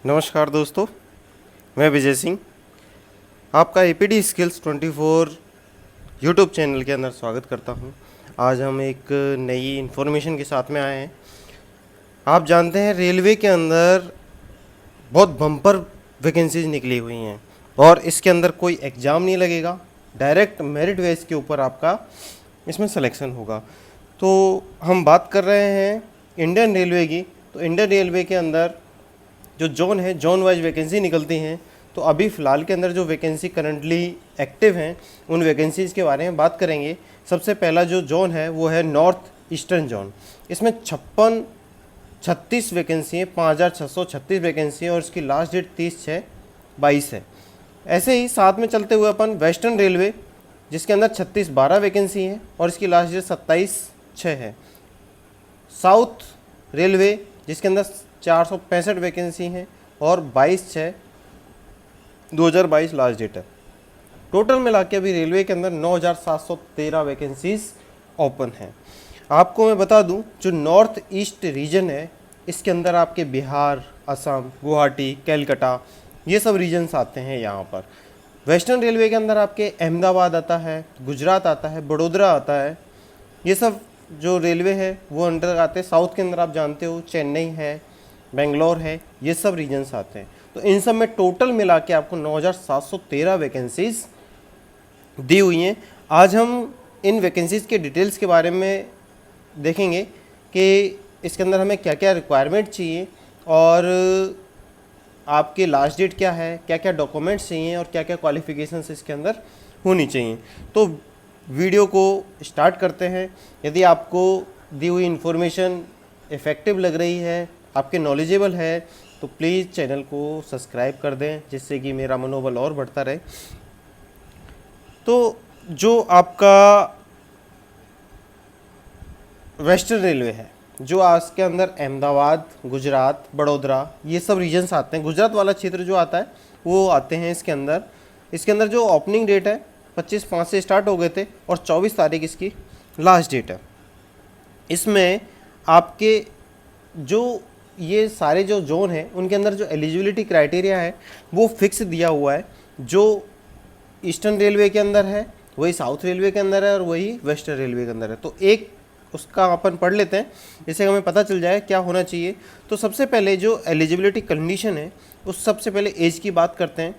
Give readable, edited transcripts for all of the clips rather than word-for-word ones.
नमस्कार दोस्तों, मैं विजय सिंह आपका एपीडी स्किल्स 24 यूट्यूब चैनल के अंदर स्वागत करता हूं। आज हम एक नई इन्फॉर्मेशन के साथ में आए हैं। आप जानते हैं रेलवे के अंदर बहुत बम्पर वैकेंसीज निकली हुई हैं और इसके अंदर कोई एग्ज़ाम नहीं लगेगा, डायरेक्ट मेरिट बेस के ऊपर आपका इसमें सिलेक्शन होगा। तो हम बात कर रहे हैं इंडियन रेलवे की। तो इंडियन रेलवे के अंदर जो जोन है, जोन वाइज वैकेंसी निकलती हैं। तो अभी फ़िलहाल के अंदर जो वैकेंसी करंटली एक्टिव हैं उन वैकेंसीज़ के बारे में बात करेंगे। सबसे पहला जो जोन है वो है नॉर्थ ईस्टर्न जोन। इसमें 36 वैकेंसी हैं, 5636 वैकेंसी है और इसकी लास्ट डेट 30/6/22 है। ऐसे ही साथ में चलते हुए अपन वेस्टर्न रेलवे, जिसके अंदर 3612 वैकेंसी है और इसकी लास्ट डेट 27/6 है। साउथ रेलवे, जिसके अंदर 465 वैकेंसी हैं और 22/6/2022 लास्ट डेट है। टोटल मिला के अभी रेलवे के अंदर 9713 वैकेंसीज ओपन हैं। आपको मैं बता दूं, जो नॉर्थ ईस्ट रीजन है इसके अंदर आपके बिहार, असम, गुवाहाटी, कलकत्ता ये सब रीजन्स आते हैं यहाँ पर। वेस्टर्न रेलवे के अंदर आपके अहमदाबाद आता है, गुजरात आता है, बड़ोदरा आता है। ये सब जो रेलवे है वो अंडर आते हैं। साउथ के अंदर आप जानते हो चेन्नई है, बेंगलोर है, ये सब रीजन्स आते हैं। तो इन सब में टोटल मिला के आपको 9713 वैकेंसीज दी हुई हैं। आज हम इन वैकेंसीज़ के डिटेल्स के बारे में देखेंगे कि इसके अंदर हमें क्या क्या रिक्वायरमेंट चाहिए और आपके लास्ट डेट क्या है, क्या क्या डॉक्यूमेंट्स चाहिए और क्या क्या क्वालिफिकेशंस इसके अंदर होनी चाहिए। तो वीडियो को स्टार्ट करते हैं। यदि आपको दी हुई इन्फॉर्मेशन इफ़ेक्टिव लग रही है, आपके नॉलेजेबल है, तो प्लीज़ चैनल को सब्सक्राइब कर दें, जिससे कि मेरा मनोबल और बढ़ता रहे। तो जो आपका वेस्टर्न रेलवे है, जो आज के अंदर अहमदाबाद, गुजरात, बड़ोदरा ये सब रीजन्स आते हैं। गुजरात वाला क्षेत्र जो आता है वो आते हैं इसके अंदर। इसके अंदर जो ओपनिंग डेट है 25/5 से स्टार्ट हो गए थे और 24 तारीख इसकी लास्ट डेट है। इसमें आपके जो ये सारे जो जोन हैं उनके अंदर जो एलिजिबिलिटी क्राइटेरिया है वो फिक्स दिया हुआ है। जो ईस्टर्न रेलवे के अंदर है वही साउथ रेलवे के अंदर है और वही वेस्टर्न रेलवे के अंदर है। तो एक उसका अपन पढ़ लेते हैं, जिससे हमें पता चल जाए क्या होना चाहिए। तो सबसे पहले जो एलिजिबिलिटी कंडीशन है उस सबसे पहले एज की बात करते हैं।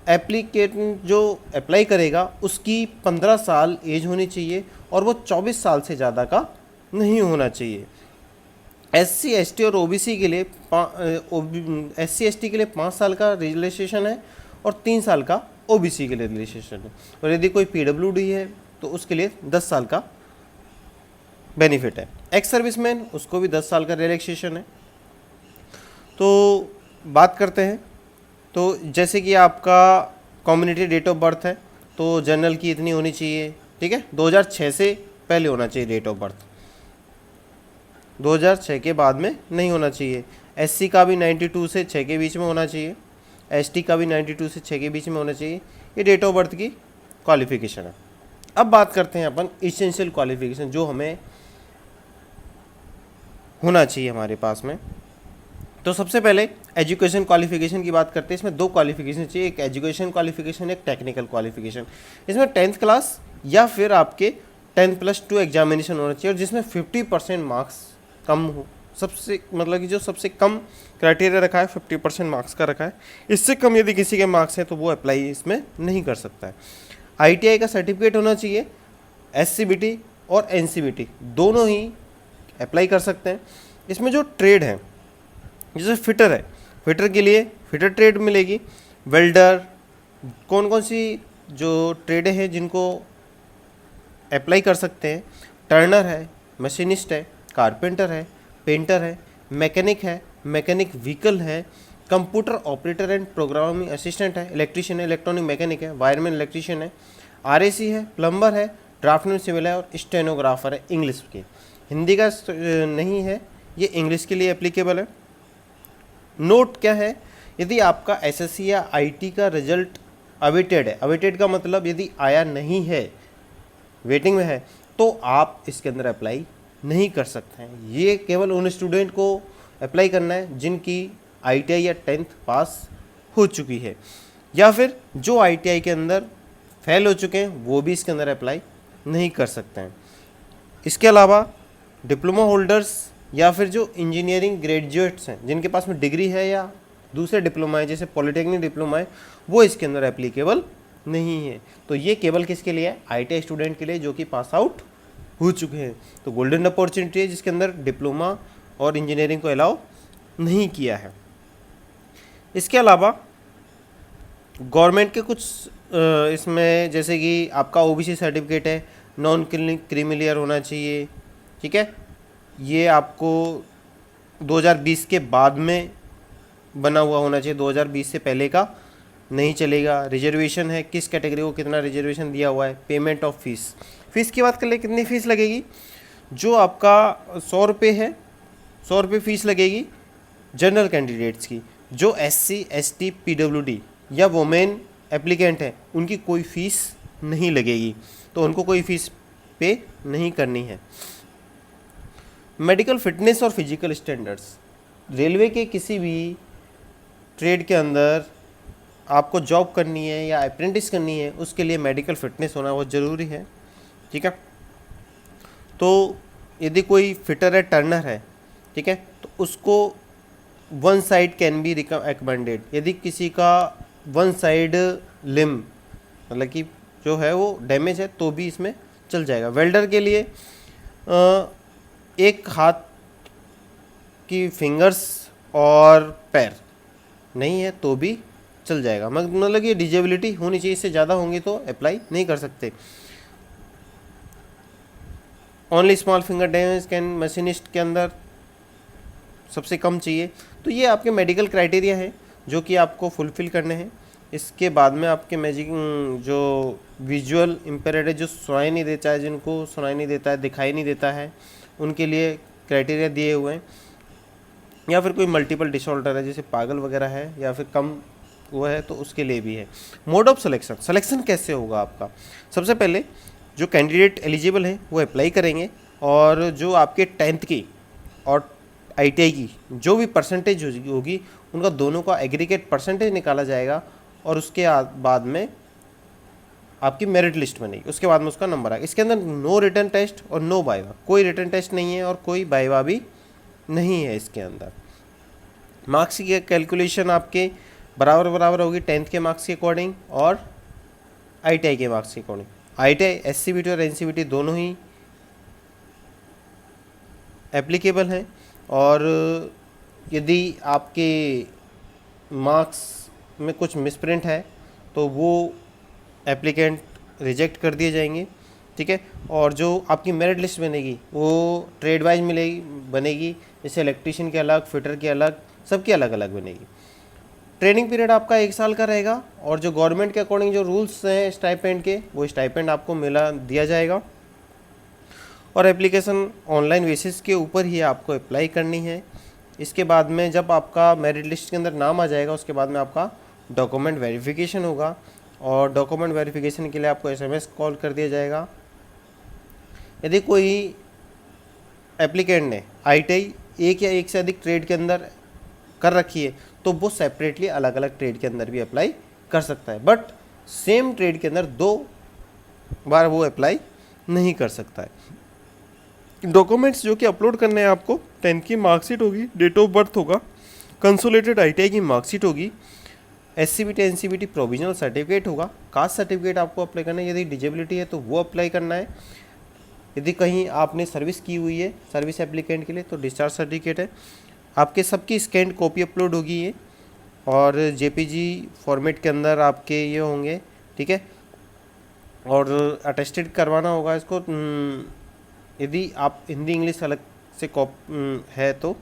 एप्लीकेंट जो अप्लाई करेगा उसकी 15 साल एज होनी चाहिए और वो 24 साल से ज़्यादा का नहीं होना चाहिए। SC ST और OBC के लिए SC ST के लिए 5 साल का रिलेक्सेशन है और 3 साल का OBC के लिए रिलेक्सेशन है। और यदि कोई PWD है तो उसके लिए 10 साल का बेनिफिट है। एक्स सर्विसमैन, उसको भी 10 साल का रिलैक्सेशन है। तो बात करते हैं। तो जैसे कि आपका कम्युनिटी डेट ऑफ बर्थ है तो जनरल की इतनी होनी चाहिए, ठीक है। 2006 से पहले होना चाहिए डेट ऑफ बर्थ, 2006 के बाद में नहीं होना चाहिए। SC का भी 92 से 6 के बीच में होना चाहिए, ST का भी 92 से 6 के बीच में होना चाहिए। ये डेट ऑफ बर्थ की क्वालिफिकेशन है। अब बात करते हैं अपन इसेंशियल क्वालिफिकेशन जो हमें होना चाहिए हमारे पास में। तो सबसे पहले एजुकेशन क्वालिफिकेशन की बात करते हैं। इसमें 2 क्वालिफिकेशन चाहिए, एक एजुकेशन क्वालिफिकेशन, एक टेक्निकल क्वालिफिकेशन। इसमें 10th क्लास या फिर आपके 10+2 एग्जामिनेशन होना चाहिए और जिसमें 50% मार्क्स कम हो। सबसे मतलब कि जो सबसे कम क्राइटेरिया रखा है 50% मार्क्स का रखा है। इससे कम यदि किसी के मार्क्स हैं तो वो अप्लाई इसमें नहीं कर सकता है। ITI का सर्टिफिकेट होना चाहिए। SCBT और NCBT दोनों ही अप्लाई कर सकते हैं। इसमें जो ट्रेड है, जैसे फिटर है, फिटर के लिए फिटर ट्रेड मिलेगी। वेल्डर, कौन कौन सी जो ट्रेडें हैं जिनको अप्लाई कर सकते हैं, टर्नर है, मशीनिस्ट है, कारपेंटर है, पेंटर है, मैकेनिक व्हीकल है, computer operator and programming assistant है, इलेक्ट्रीशियन है, इलेक्ट्रॉनिक मैकेनिक है, वायरमैन इलेक्ट्रीशियन है, RAC है, प्लम्बर है, ड्राफ्टमैन सिविल है और स्टेनोग्राफर है। इंग्लिश की, हिंदी का नहीं है, ये इंग्लिश के लिए एप्लीकेबल है। नोट क्या है, यदि आपका SSC या IT का रिजल्ट अवेटेड है, अवेटेड का मतलब यदि आया नहीं है, वेटिंग में है, तो आप इसके अंदर अप्लाई नहीं कर सकते हैं। ये केवल उन स्टूडेंट को अप्लाई करना है जिनकी ITI या 10th पास हो चुकी है, या फिर जो ITI के अंदर फेल हो चुके हैं वो भी इसके अंदर अप्लाई नहीं कर सकते हैं। इसके अलावा डिप्लोमा होल्डर्स या फिर जो इंजीनियरिंग ग्रेजुएट्स हैं जिनके पास में डिग्री है या दूसरे डिप्लोमा है जैसे पॉलिटेक्निक डिप्लोमा है, वो इसके अंदर एप्लीकेबल नहीं है। तो ये केवल किसके लिए है? ITI स्टूडेंट के लिए जो कि पास आउट हो चुके हैं। तो गोल्डन अपॉर्चुनिटी है जिसके अंदर डिप्लोमा और इंजीनियरिंग को अलाउ नहीं किया है। इसके अलावा गवर्नमेंट के कुछ इसमें जैसे कि आपका OBC सर्टिफिकेट है, नॉन क्रीमिलियर होना चाहिए, ठीक है, ये आपको 2020 के बाद में बना हुआ होना चाहिए, 2020 से पहले का नहीं चलेगा। रिजर्वेशन है, किस कैटेगरी को कितना रिजर्वेशन दिया हुआ है। पेमेंट ऑफ फीस की बात कर ले, कितनी फ़ीस लगेगी? जो आपका 100 रुपये है, 100 रुपये फ़ीस लगेगी जनरल कैंडिडेट्स की। जो SC ST PWD या वोमेन एप्लीकेंट हैं उनकी कोई फ़ीस नहीं लगेगी, तो उनको कोई फ़ीस पे नहीं करनी है। मेडिकल फिटनेस और फिजिकल स्टैंडर्ड्स, रेलवे के किसी भी ट्रेड के अंदर आपको जॉब करनी है या अप्रेंटिस करनी है, उसके लिए मेडिकल फिटनेस होना बहुत ज़रूरी है, ठीक है। तो यदि कोई फिटर है, टर्नर है, ठीक है, तो उसको one side can be recommended. यदि किसी का वन साइड लिम मतलब कि जो है वो डैमेज है तो भी इसमें चल जाएगा। वेल्डर के लिए एक हाथ की फिंगर्स और पैर नहीं है तो भी चल जाएगा, मतलब ये डिजेबिलिटी होनी चाहिए, इससे ज़्यादा होंगी तो अप्लाई नहीं कर सकते। Only small finger damage can, machinist के अंदर सबसे कम चाहिए। तो ये आपके मेडिकल क्राइटेरिया है जो कि आपको फुलफ़िल करने हैं। इसके बाद में आपके जो विजुअल इम्पेयर्ड है, जो सुनाई नहीं देता है, जिनको सुनाई नहीं देता है, दिखाई नहीं देता है, उनके लिए क्राइटेरिया दिए हुए हैं। या फिर कोई मल्टीपल डिसऑर्डर है जैसे पागल वगैरह है या फिर कम वो है तो उसके लिए भी है। मोड ऑफ सिलेक्शन कैसे होगा आपका? सबसे पहले जो कैंडिडेट एलिजिबल है वो अप्लाई करेंगे, और जो आपके 10th की और ITI की जो भी परसेंटेज होगी उनका दोनों का एग्रीगेट परसेंटेज निकाला जाएगा, और उसके बाद में आपकी मेरिट लिस्ट बनेगी, उसके बाद में उसका नंबर आएगा। इसके अंदर नो रिटन टेस्ट और नो वाइवा, कोई रिटन टेस्ट नहीं है और कोई वाइवा भी नहीं है इसके अंदर। मार्क्स की कैलकुलेशन आपके बराबर होगी 10th के मार्क्स के अकॉर्डिंग और ITI के मार्क्स के अकॉर्डिंग। ITI SCBT और NCBT दोनों ही एप्लीकेबल हैं, और यदि आपके मार्क्स में कुछ मिसप्रिंट है तो वो एप्लीकेंट रिजेक्ट कर दिए जाएंगे, ठीक है। और जो आपकी मेरिट लिस्ट बनेगी वो ट्रेड वाइज बनेगी, जैसे इलेक्ट्रीशियन के अलग, फिटर के अलग, सबकी अलग अलग बनेगी। ट्रेनिंग पीरियड आपका 1 साल का रहेगा, और जो गवर्नमेंट के अकॉर्डिंग जो रूल्स हैं स्टाइपेंड के, वो स्टाइपेंड आपको दिया जाएगा। और एप्लीकेशन ऑनलाइन बेसिस के ऊपर ही आपको अप्लाई करनी है। इसके बाद में जब आपका मेरिट लिस्ट के अंदर नाम आ जाएगा, उसके बाद में आपका डॉक्यूमेंट वेरिफिकेशन होगा, और डॉक्यूमेंट वेरिफिकेशन के लिए आपको SMS कॉल कर दिया जाएगा। यदि कोई एप्लीकेंट ने ITI एक या एक से अधिक ट्रेड के अंदर कर रखी है तो वो सेपरेटली अलग अलग ट्रेड के अंदर भी अप्लाई कर सकता है, बट सेम ट्रेड के अंदर 2 बार वो अप्लाई नहीं कर सकता है। डॉक्यूमेंट्स जो कि अपलोड करने हैं आपको, 10th की मार्कशीट होगी, डेट ऑफ बर्थ होगा, कंसोलिडेटेड ITI की मार्कशीट होगी, SCBT NCBT प्रोविजनल सर्टिफिकेट होगा, कास्ट सर्टिफिकेट आपको अप्लाई करना है, यदि डिजेबिलिटी है तो वो अप्लाई करना है। यदि कहीं आपने सर्विस की हुई है सर्विस एप्लीकेंट के लिए तो डिस्चार्ज सर्टिफिकेट है। आपके सबकी स्कैन कॉपी अपलोड होगी ये, और JPG फॉर्मेट के अंदर आपके ये होंगे, ठीक है। और अटेस्टेड करवाना होगा इसको, यदि आप हिंदी इंग्लिश अलग से है तो,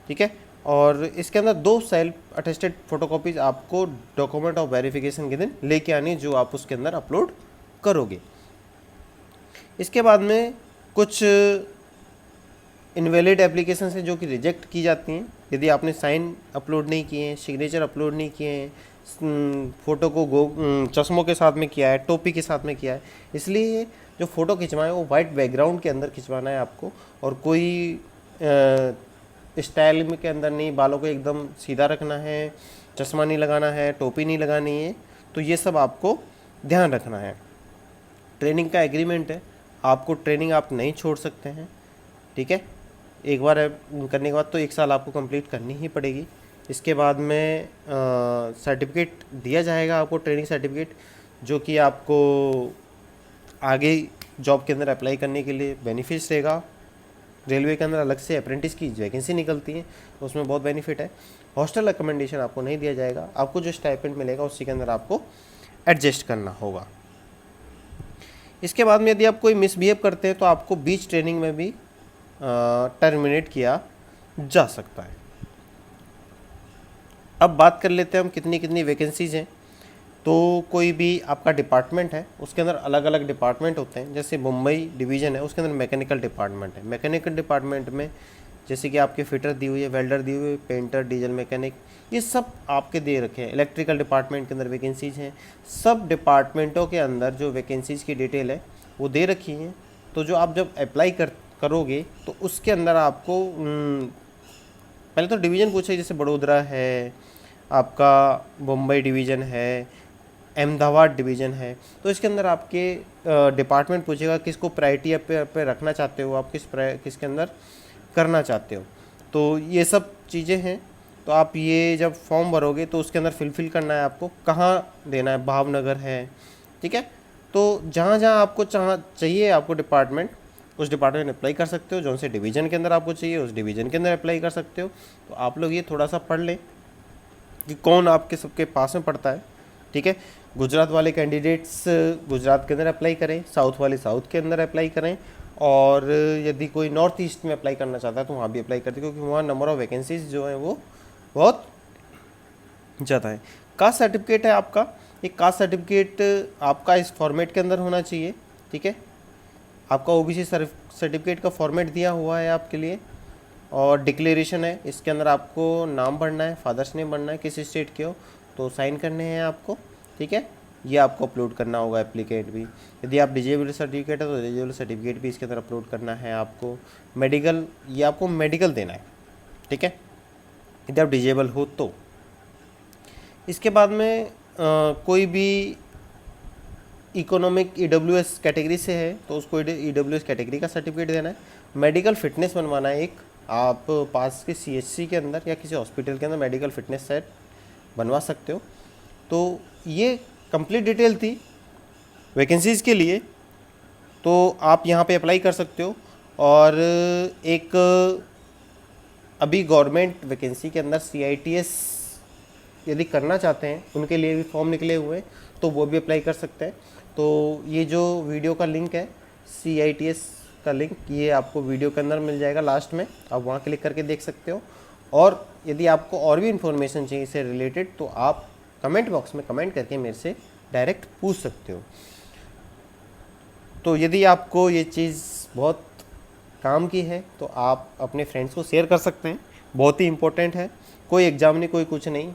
ठीक है। और इसके अंदर 2 सेल्फ अटेस्टेड फोटोकॉपीज आपको डॉक्यूमेंट ऑफ वेरिफिकेशन के दिन लेके आनी, जो आप उसके अंदर अपलोड करोगे। इसके बाद में कुछ इनवैलिड एप्लीकेशन है जो कि रिजेक्ट की जाती हैं, यदि आपने साइन अपलोड नहीं किए हैं, सिग्नेचर अपलोड नहीं किए हैं, फ़ोटो को चश्मों के साथ में किया है, टोपी के साथ में किया है। इसलिए जो फ़ोटो खिंचवाएं वो वाइट बैकग्राउंड के अंदर खिंचवाना है आपको, और कोई स्टाइल में के अंदर नहीं, बालों को एकदम सीधा रखना है, चश्मा नहीं लगाना है, टोपी नहीं लगानी है, तो ये सब आपको ध्यान रखना है। ट्रेनिंग का एग्रीमेंट है, आपको ट्रेनिंग आप नहीं छोड़ सकते हैं, ठीक है। एक बार करने के बाद तो 1 साल आपको कंप्लीट करनी ही पड़ेगी। इसके बाद में सर्टिफिकेट दिया जाएगा आपको, ट्रेनिंग सर्टिफिकेट, जो कि आपको आगे जॉब के अंदर अप्लाई करने के लिए बेनिफिट्स रहेगा। रेलवे के अंदर अलग से अप्रेंटिस की वैकेंसी निकलती है, उसमें बहुत बेनिफिट है। हॉस्टल अकोमोडेशन आपको नहीं दिया जाएगा, आपको जो स्टाइपेंड मिलेगा उसी के अंदर आपको एडजस्ट करना होगा। इसके बाद में यदि आप कोई मिसबिहेव करते हैं तो आपको बीच ट्रेनिंग में भी टर्मिनेट किया जा सकता है। अब बात कर लेते हैं हम कितनी कितनी वैकेंसीज़ हैं। तो कोई भी आपका डिपार्टमेंट है, उसके अंदर अलग अलग डिपार्टमेंट होते हैं। जैसे मुंबई डिवीज़न है, उसके अंदर मैकेनिकल डिपार्टमेंट है। मैकेनिकल डिपार्टमेंट में जैसे कि आपके फिटर दी हुई है, वेल्डर दी हुई है, पेंटर, डीजल मैकेनिक, ये सब आपके दे रखे हैं। इलेक्ट्रिकल डिपार्टमेंट के अंदर वैकेंसीज़ हैं। सब डिपार्टमेंटों के अंदर जो वैकेंसीज़ की डिटेल है वो दे रखी हैं। तो जो आप जब अप्लाई करोगे तो उसके अंदर आपको पहले तो डिवीज़न पूछे, जैसे बड़ोदरा है, आपका मुंबई डिवीज़न है, अहमदाबाद डिवीज़न है, तो इसके अंदर आपके डिपार्टमेंट पूछेगा किसको प्रायोरिटी पे रखना चाहते हो, आप किसके अंदर करना चाहते हो। तो ये सब चीज़ें हैं। तो आप ये जब फॉर्म भरोगे तो उसके अंदर फिल करना है आपको, कहाँ देना है, भावनगर है, ठीक है। तो जहाँ जहाँ आपको चाहिए आपको डिपार्टमेंट, उस डिपार्टमेंट में अप्लाई कर सकते हो। जौन से डिवीज़न के अंदर आपको चाहिए उस डिवीज़न के अंदर अप्लाई कर सकते हो। तो आप लोग ये थोड़ा सा पढ़ लें कि कौन आपके सबके पास में पड़ता है, ठीक है। गुजरात वाले कैंडिडेट्स गुजरात के अंदर अप्लाई करें, साउथ वाले साउथ के अंदर अप्लाई करें, और यदि कोई नॉर्थ ईस्ट में अप्लाई करना चाहता है तो वहाँ भी अप्लाई करते, क्योंकि वहाँ नंबर ऑफ़ वैकेंसीज जो है वो बहुत ज़्यादा है। कास्ट सर्टिफिकेट है आपका, एक कास्ट सर्टिफिकेट आपका इस फॉर्मेट के अंदर होना चाहिए, ठीक है। आपका ओबीसी सर्टिफिकेट का फॉर्मेट दिया हुआ है आपके लिए, और डिक्लेरेशन है, इसके अंदर आपको नाम भरना है, फादर्स नेम भरना है, किस स्टेट के हो तो साइन करने हैं आपको, ठीक है। ये आपको अपलोड करना होगा, एप्लीकेंट भी। यदि आप डिजेबल सर्टिफिकेट है तो डिजेबल सर्टिफिकेट भी इसके अंदर अपलोड करना है आपको। मेडिकल, ये आपको मेडिकल देना है, ठीक है, यदि आप डिजेबल हो तो। इसके बाद में कोई भी इकोनॉमिक ईडब्ल्यूएस कैटेगरी से है तो उसको ईडब्ल्यूएस कैटेगरी का सर्टिफिकेट देना है। मेडिकल फिटनेस बनवाना है एक, आप पास के सीएचसी के अंदर या किसी हॉस्पिटल के अंदर मेडिकल फिटनेस सेट बनवा सकते हो। तो ये कंप्लीट डिटेल थी वैकेंसीज़ के लिए, तो आप यहाँ पे अप्लाई कर सकते हो। और एक अभी गवर्नमेंट वैकेंसी के अंदर CITS यदि करना चाहते हैं उनके लिए भी फॉर्म निकले हुए हैं, तो वो भी अप्लाई कर सकते हैं। तो ये जो वीडियो का लिंक है, CITS का लिंक, ये आपको वीडियो के अंदर मिल जाएगा लास्ट में, आप वहाँ क्लिक करके देख सकते हो। और यदि आपको और भी इन्फॉर्मेशन चाहिए इससे रिलेटेड तो आप कमेंट बॉक्स में कमेंट करके मेरे से डायरेक्ट पूछ सकते हो। तो यदि आपको ये चीज़ बहुत काम की है तो आप अपने फ्रेंड्स को शेयर कर सकते हैं, बहुत ही इम्पोर्टेंट है। कोई एग्ज़ाम नहीं, कोई कुछ नहीं,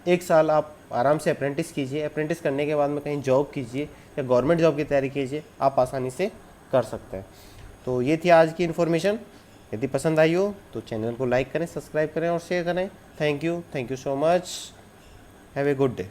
1 साल आप आराम से अप्रेंटिस कीजिए, अप्रेंटिस करने के बाद में कहीं जॉब कीजिए या गवर्नमेंट जॉब की तैयारी कीजिए, आप आसानी से कर सकते हैं। तो ये थी आज की इन्फॉर्मेशन। यदि पसंद आई हो तो चैनल को लाइक करें, सब्सक्राइब करें और शेयर करें। Thank you so much, have a good day.